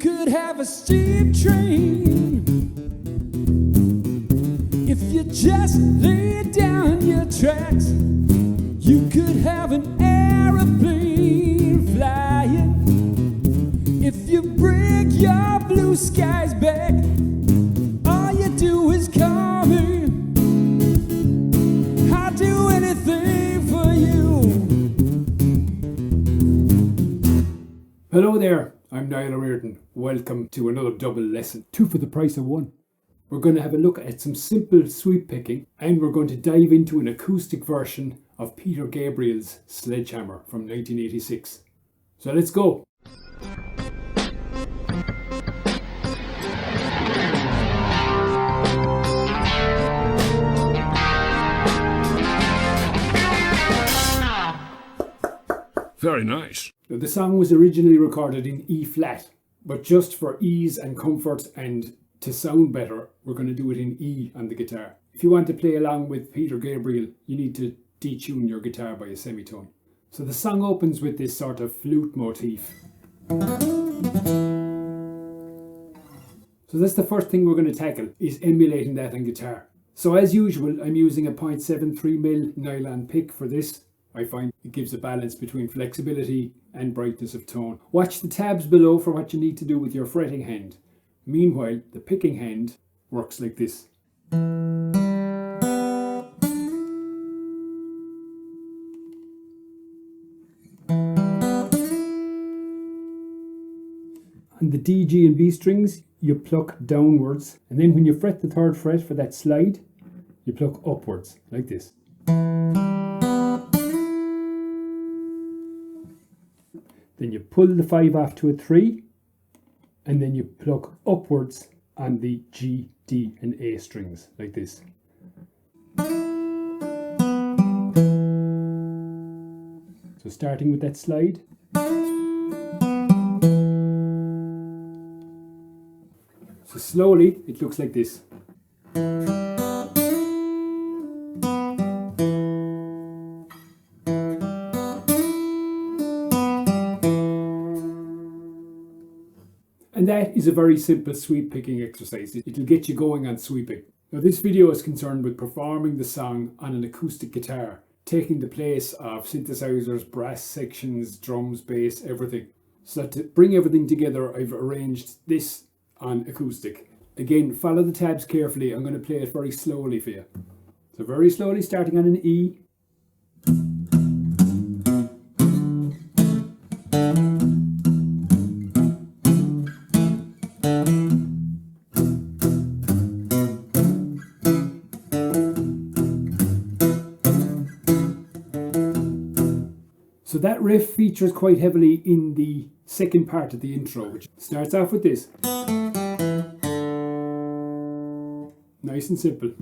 could have a steam train if you just lay down your tracks. You could have an aeroplane flying if you bring your blue skies back. All you do is call me. I'll do anything for you. Hello there, I'm Niall O'Riordan. Welcome to another double lesson. 2 for the price of 1. We're going to have a look at some simple sweep picking, and we're going to dive into an acoustic version of Peter Gabriel's Sledgehammer from 1986. So let's go. Very nice. Now, the song was originally recorded in E flat, but just for ease and comfort and to sound better, we're going to do it in E on the guitar. If you want to play along with Peter Gabriel, you need to detune your guitar by a semitone. So the song opens with this sort of flute motif. So that's the first thing we're going to tackle, is emulating that on guitar. So as usual, I'm using a 0.73mm nylon pick for this. I find it gives a balance between flexibility and brightness of tone. Watch the tabs below for what you need to do with your fretting hand. Meanwhile, the picking hand works like this. On the D, G and B strings, you pluck downwards, and then when you fret the 3rd fret for that slide, you pluck upwards, like this. Then you pull the 5 off to a 3, and then you pluck upwards on the G, D and A strings, like this. So starting with that slide. So slowly, it looks like this. And that is a very simple sweep picking exercise. It'll get you going on sweeping. Now this video is concerned with performing the song on an acoustic guitar, taking the place of synthesizers, brass sections, drums, bass, everything. So to bring everything together, I've arranged this on acoustic. Again, follow the tabs carefully. I'm going to play it very slowly for you. So very slowly, starting on an E. So that riff features quite heavily in the second part of the intro, which starts off with this. Nice and simple.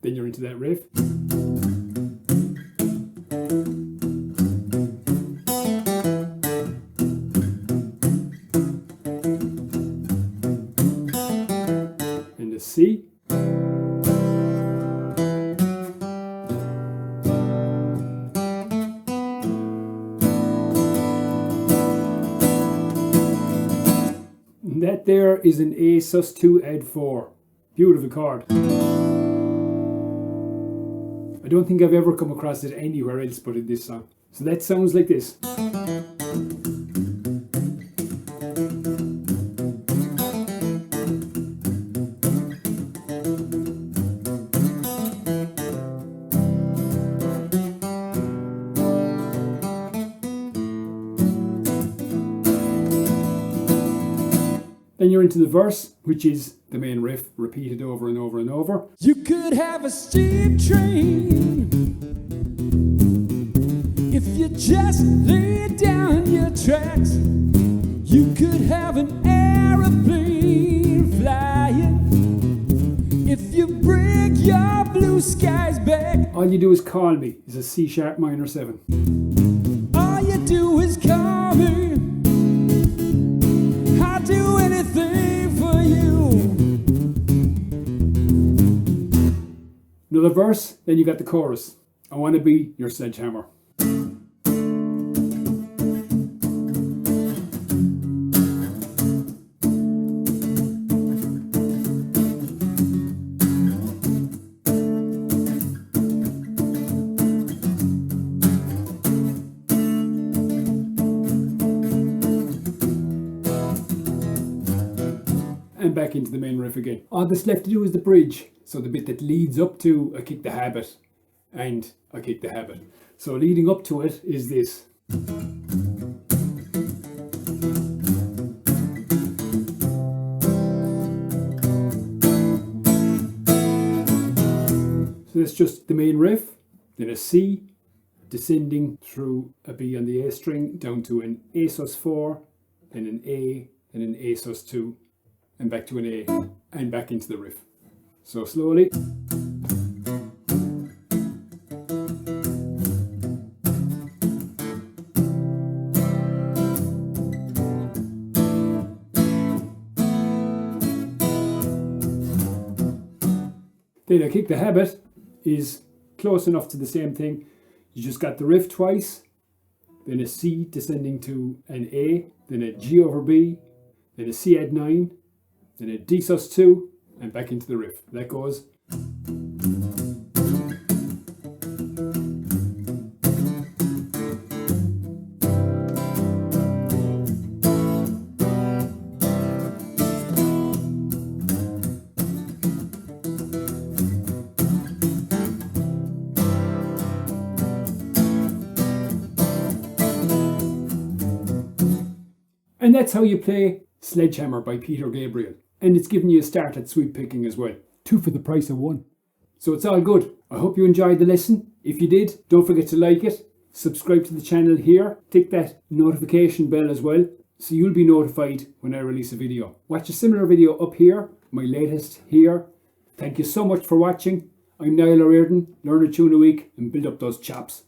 Then you're into that riff. And the C. That there is an A sus2 add 4. Beautiful chord. I don't think I've ever come across it anywhere else but in this song. So that sounds like this. Then you're into the verse, which is the main riff, repeated over and over and over. You could have a steam train if you just lay down your tracks. You could have an aeroplane flying if you bring your blue skies back. All you do is call me is a C sharp minor 7. All you do is call me. I'll do anything for you. Another verse, then you got the chorus. I want to be your sledgehammer. and back into the main riff again. All that's left to do is the bridge. So the bit that leads up to I kick the habit and I kick the habit. So leading up to it is this. So that's just the main riff, then a C, descending through a B on the A string, down to an A sus4, then an A, then an A sus2, and back to an A, and back into the riff. So slowly. Then I kick the habit is close enough to the same thing. You just got the riff twice, then a C descending to an A, then a G over B, then a C add 9, then a D sus2, and back into the riff. That goes. And that's how you play Sledgehammer by Peter Gabriel. And it's giving you a start at sweep picking as well. 2 for the price of 1. So it's all good. I hope you enjoyed the lesson. If you did, don't forget to like it. Subscribe to the channel here. Tick that notification bell as well, so you'll be notified when I release a video. Watch a similar video up here, my latest here. Thank you so much for watching. I'm Niall O'Riordan. Learn a tune a week and build up those chops.